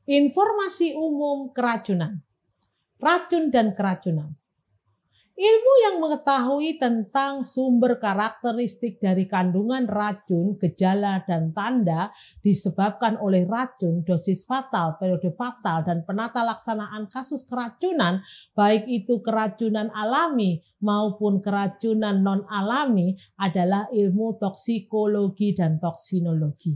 Informasi umum keracunan, racun dan keracunan. Ilmu yang mengetahui tentang sumber karakteristik dari kandungan racun, gejala dan tanda disebabkan oleh racun, dosis fatal, periode fatal, dan penata laksanaan kasus keracunan, baik itu keracunan alami maupun keracunan non-alami, adalah ilmu toksikologi dan toksinologi.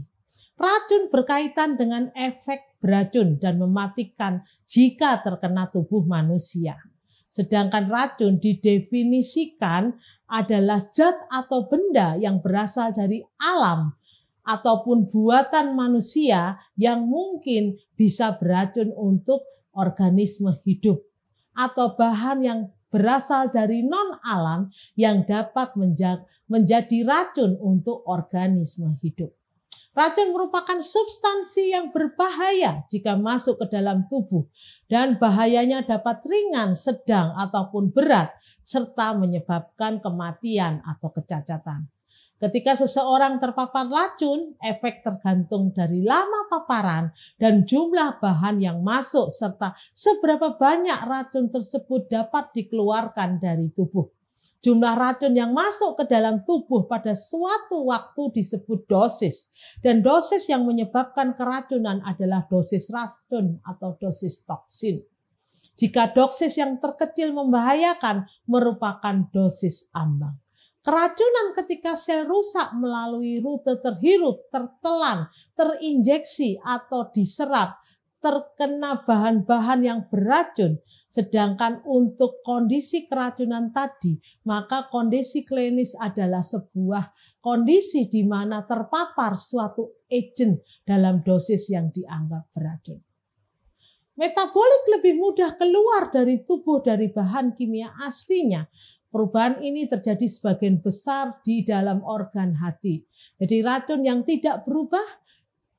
Racun berkaitan dengan efek beracun dan mematikan jika terkena tubuh manusia. Sedangkan racun didefinisikan adalah zat atau benda yang berasal dari alam ataupun buatan manusia yang mungkin bisa beracun untuk organisme hidup, atau bahan yang berasal dari non-alam yang dapat menjadi racun untuk organisme hidup. Racun merupakan substansi yang berbahaya jika masuk ke dalam tubuh dan bahayanya dapat ringan, sedang, ataupun berat serta menyebabkan kematian atau kecacatan. Ketika seseorang terpapar racun, efek tergantung dari lama paparan dan jumlah bahan yang masuk serta seberapa banyak racun tersebut dapat dikeluarkan dari tubuh. Jumlah racun yang masuk ke dalam tubuh pada suatu waktu disebut dosis. Dan dosis yang menyebabkan keracunan adalah dosis racun atau dosis toksin. Jika dosis yang terkecil membahayakan, merupakan dosis ambang. Keracunan ketika sel rusak melalui rute terhirup, tertelan, terinjeksi atau diserap, terkena bahan-bahan yang beracun. Sedangkan untuk kondisi keracunan tadi, maka kondisi klinis adalah sebuah kondisi di mana terpapar suatu agent dalam dosis yang dianggap beracun. Metabolik lebih mudah keluar dari tubuh dari bahan kimia aslinya. Perubahan ini terjadi sebagian besar di dalam organ hati. Jadi racun yang tidak berubah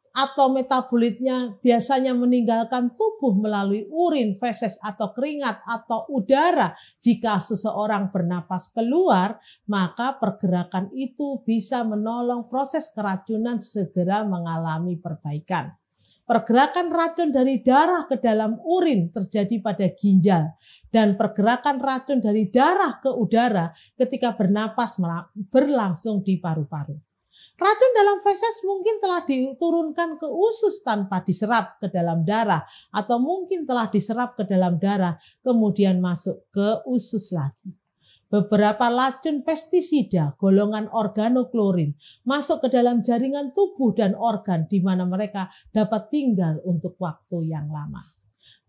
atau metabolitnya biasanya meninggalkan tubuh melalui urin, feses atau keringat atau udara. Jika seseorang bernapas keluar, maka pergerakan itu bisa menolong proses keracunan segera mengalami perbaikan. Pergerakan racun dari darah ke dalam urin terjadi pada ginjal, dan pergerakan racun dari darah ke udara ketika bernapas berlangsung di paru-paru. Racun dalam feses mungkin telah diturunkan ke usus tanpa diserap ke dalam darah, atau mungkin telah diserap ke dalam darah kemudian masuk ke usus lagi. Beberapa racun pestisida golongan organoklorin masuk ke dalam jaringan tubuh dan organ di mana mereka dapat tinggal untuk waktu yang lama.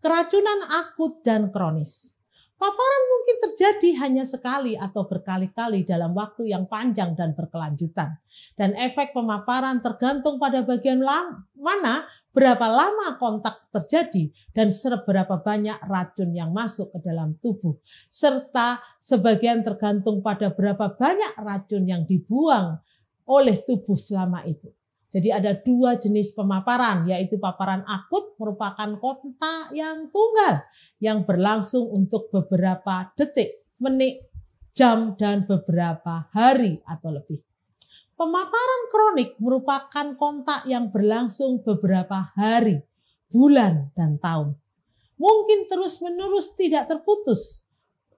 Keracunan akut dan kronis. Paparan mungkin terjadi hanya sekali atau berkali-kali dalam waktu yang panjang dan berkelanjutan. Dan efek pemaparan tergantung pada bagian mana, berapa lama kontak terjadi, dan seberapa banyak racun yang masuk ke dalam tubuh. Serta sebagian tergantung pada berapa banyak racun yang dibuang oleh tubuh selama itu. Jadi ada dua jenis pemaparan, yaitu paparan akut merupakan kontak yang tunggal yang berlangsung untuk beberapa detik, menit, jam, dan beberapa hari atau lebih. Pemaparan kronik merupakan kontak yang berlangsung beberapa hari, bulan, dan tahun. Mungkin terus-menerus tidak terputus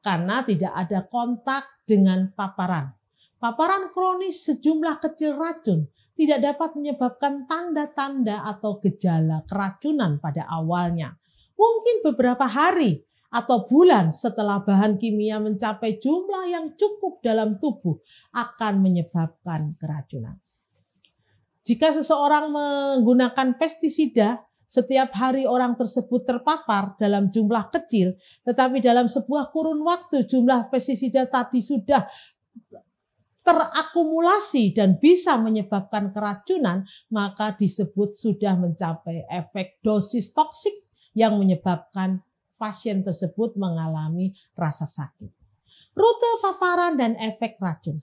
karena tidak ada kontak dengan paparan. Paparan kronis sejumlah kecil racun tidak dapat menyebabkan tanda-tanda atau gejala keracunan pada awalnya. Mungkin beberapa hari atau bulan setelah bahan kimia mencapai jumlah yang cukup dalam tubuh akan menyebabkan keracunan. Jika seseorang menggunakan pestisida, setiap hari orang tersebut terpapar dalam jumlah kecil, tetapi dalam sebuah kurun waktu jumlah pestisida tadi sudah terakumulasi dan bisa menyebabkan keracunan, maka disebut sudah mencapai efek dosis toksik yang menyebabkan pasien tersebut mengalami rasa sakit. Rute paparan dan efek racun.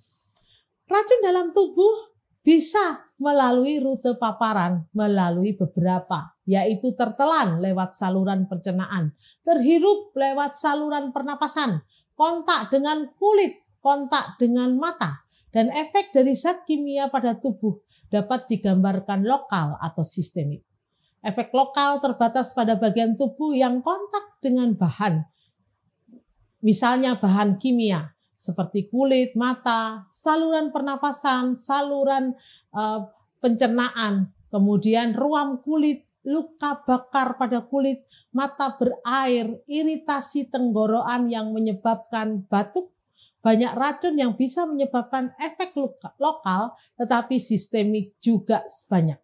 Racun dalam tubuh bisa melalui rute paparan melalui beberapa, yaitu tertelan lewat saluran pencernaan, terhirup lewat saluran pernapasan, kontak dengan kulit, kontak dengan mata. Dan efek dari zat kimia pada tubuh dapat digambarkan lokal atau sistemik. Efek lokal terbatas pada bagian tubuh yang kontak dengan bahan, misalnya bahan kimia seperti kulit, mata, saluran pernafasan, saluran pencernaan, kemudian ruam kulit, luka bakar pada kulit, mata berair, iritasi tenggorokan yang menyebabkan batuk. Banyak racun yang bisa menyebabkan efek lokal, tetapi sistemik juga banyak.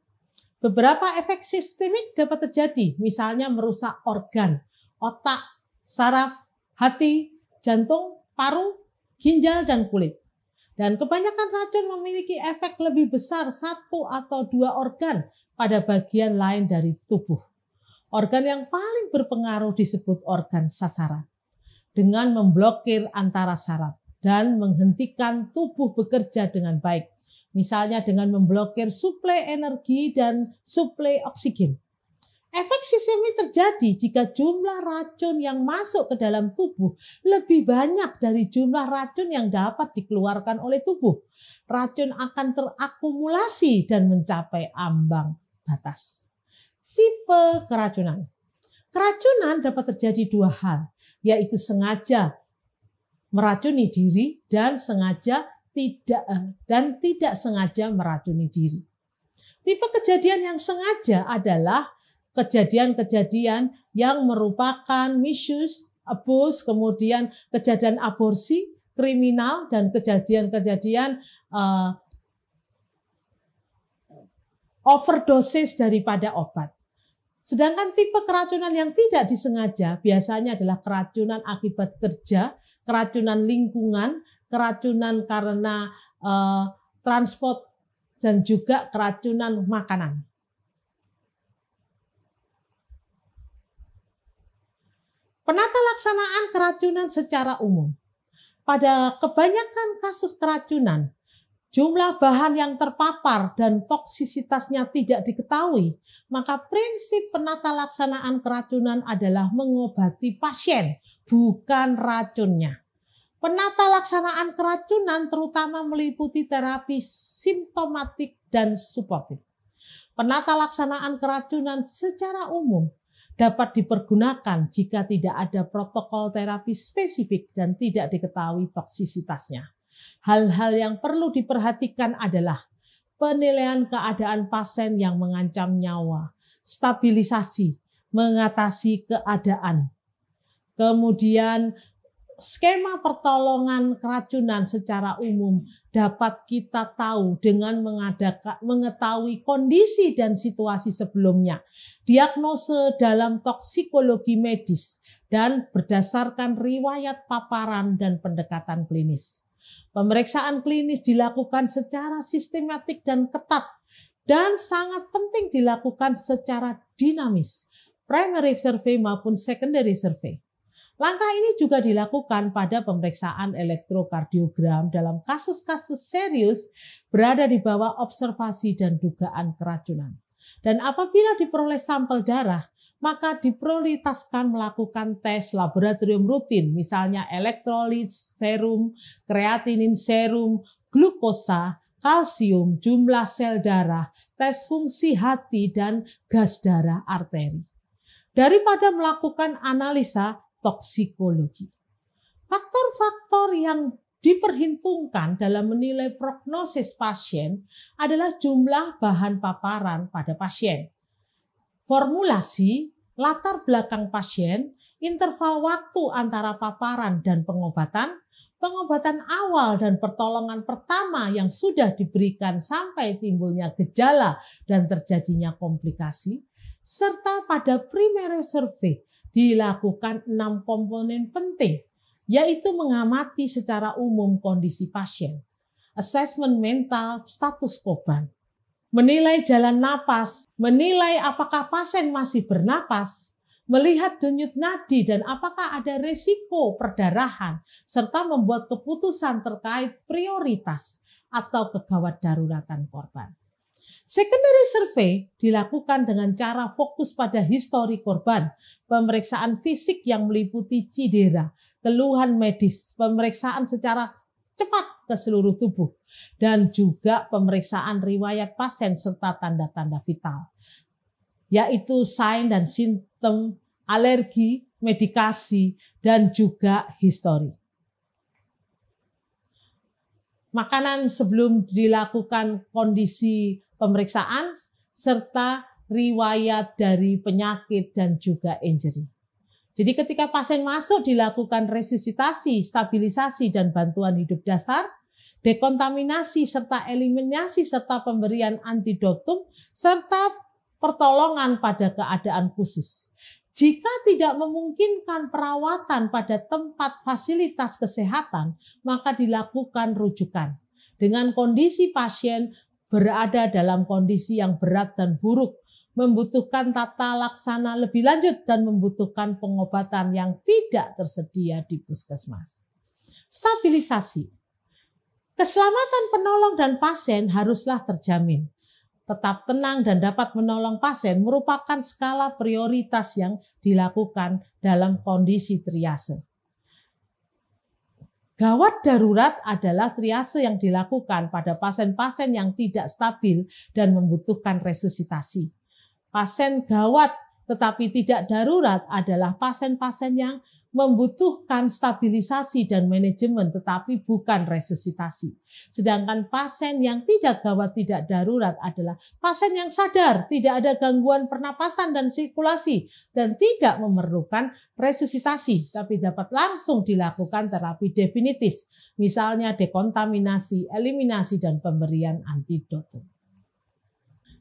Beberapa efek sistemik dapat terjadi, misalnya merusak organ, otak, saraf, hati, jantung, paru, ginjal, dan kulit. Dan kebanyakan racun memiliki efek lebih besar satu atau dua organ pada bagian lain dari tubuh. Organ yang paling berpengaruh disebut organ sasaran, dengan memblokir antara saraf dan menghentikan tubuh bekerja dengan baik. Misalnya dengan memblokir suplai energi dan suplai oksigen. Efek sistemik terjadi jika jumlah racun yang masuk ke dalam tubuh lebih banyak dari jumlah racun yang dapat dikeluarkan oleh tubuh. Racun akan terakumulasi dan mencapai ambang batas. Tipe keracunan. Keracunan dapat terjadi dua hal, yaitu sengaja meracuni diri dan tidak sengaja meracuni diri. Tipe kejadian yang sengaja adalah kejadian-kejadian yang merupakan misuse, abuse, kemudian kejadian aborsi, kriminal, dan kejadian-kejadian overdosis daripada obat. Sedangkan tipe keracunan yang tidak disengaja biasanya adalah keracunan akibat kerja, keracunan lingkungan, keracunan karena transport, dan juga keracunan makanan. Penata laksanaan keracunan secara umum. Pada kebanyakan kasus keracunan, jumlah bahan yang terpapar dan toksisitasnya tidak diketahui, maka prinsip penata laksanaan keracunan adalah mengobati pasien, bukan racunnya. Penata laksanaan keracunan terutama meliputi terapi simptomatik dan suportif. Penata laksanaan keracunan secara umum dapat dipergunakan jika tidak ada protokol terapi spesifik dan tidak diketahui toksisitasnya. Hal-hal yang perlu diperhatikan adalah penilaian keadaan pasien yang mengancam nyawa, stabilisasi, mengatasi keadaan, kemudian skema pertolongan keracunan secara umum dapat kita tahu dengan mengetahui kondisi dan situasi sebelumnya, diagnose dalam toksikologi medis, dan berdasarkan riwayat paparan dan pendekatan klinis. Pemeriksaan klinis dilakukan secara sistematik dan ketat, dan sangat penting dilakukan secara dinamis, primary survey maupun secondary survey. Langkah ini juga dilakukan pada pemeriksaan elektrokardiogram dalam kasus-kasus serius berada di bawah observasi dan dugaan keracunan. Dan apabila diperoleh sampel darah, maka diprioritaskan melakukan tes laboratorium rutin, misalnya elektrolit serum, kreatinin serum, glukosa, kalsium, jumlah sel darah, tes fungsi hati, dan gas darah arteri. Daripada melakukan analisa toksikologi. Faktor-faktor yang diperhitungkan dalam menilai prognosis pasien adalah jumlah bahan paparan pada pasien, formulasi, latar belakang pasien, interval waktu antara paparan dan pengobatan, pengobatan awal dan pertolongan pertama yang sudah diberikan sampai timbulnya gejala dan terjadinya komplikasi, serta pada primary survey dilakukan 6 komponen penting, yaitu mengamati secara umum kondisi pasien, asesmen mental status korban, menilai jalan napas, menilai apakah pasien masih bernapas, melihat denyut nadi dan apakah ada risiko perdarahan, serta membuat keputusan terkait prioritas atau kegawat daruratan korban. Secondary survey dilakukan dengan cara fokus pada histori korban, pemeriksaan fisik yang meliputi cedera, keluhan medis, pemeriksaan secara cepat ke seluruh tubuh, dan juga pemeriksaan riwayat pasien serta tanda-tanda vital. yaitu sign dan simptom, alergi, medikasi, dan juga histori. Makanan sebelum dilakukan kondisi pemeriksaan, serta riwayat dari penyakit dan juga injury. Jadi ketika pasien masuk dilakukan resusitasi, stabilisasi, dan bantuan hidup dasar, dekontaminasi serta eliminasi serta pemberian antidotum, serta pertolongan pada keadaan khusus. Jika tidak memungkinkan perawatan pada tempat fasilitas kesehatan, maka dilakukan rujukan. Dengan kondisi pasien berada dalam kondisi yang berat dan buruk, membutuhkan tata laksana lebih lanjut dan membutuhkan pengobatan yang tidak tersedia di puskesmas. Stabilisasi. Keselamatan penolong dan pasien haruslah terjamin. Tetap tenang dan dapat menolong pasien merupakan skala prioritas yang dilakukan dalam kondisi triase. Gawat darurat adalah triase yang dilakukan pada pasien-pasien yang tidak stabil dan membutuhkan resusitasi. Pasien gawat tetapi tidak darurat adalah pasien-pasien yang membutuhkan stabilisasi dan manajemen tetapi bukan resusitasi. Sedangkan pasien yang tidak gawat tidak darurat adalah pasien yang sadar, tidak ada gangguan pernapasan dan sirkulasi dan tidak memerlukan resusitasi tapi dapat langsung dilakukan terapi definitif, misalnya dekontaminasi, eliminasi, dan pemberian antidotum.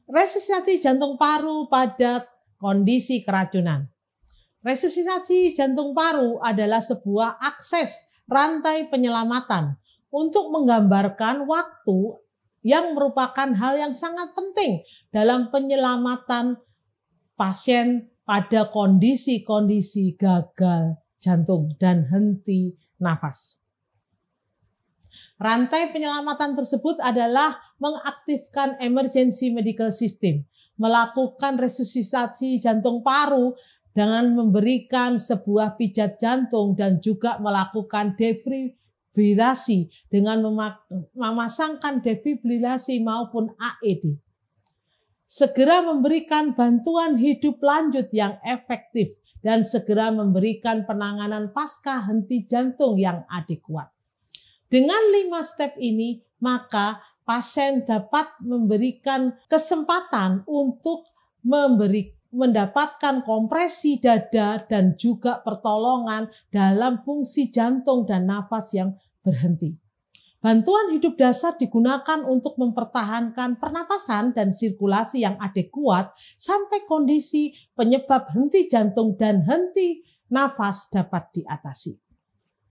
Resusitasi jantung paru pada kondisi keracunan. Resusitasi jantung paru adalah sebuah akses rantai penyelamatan untuk menggambarkan waktu yang merupakan hal yang sangat penting dalam penyelamatan pasien pada kondisi-kondisi gagal jantung dan henti nafas. Rantai penyelamatan tersebut adalah mengaktifkan emergency medical system, melakukan resusitasi jantung paru dengan memberikan sebuah pijat jantung dan juga melakukan defibrilasi dengan memasangkan defibrilasi maupun AED. Segera memberikan bantuan hidup lanjut yang efektif dan segera memberikan penanganan pasca henti jantung yang adekuat. Dengan 5 step ini, maka pasien dapat memberikan kesempatan untuk mendapatkan kompresi dada dan juga pertolongan dalam fungsi jantung dan nafas yang berhenti. Bantuan hidup dasar digunakan untuk mempertahankan pernapasan dan sirkulasi yang adekuat sampai kondisi penyebab henti jantung dan henti nafas dapat diatasi.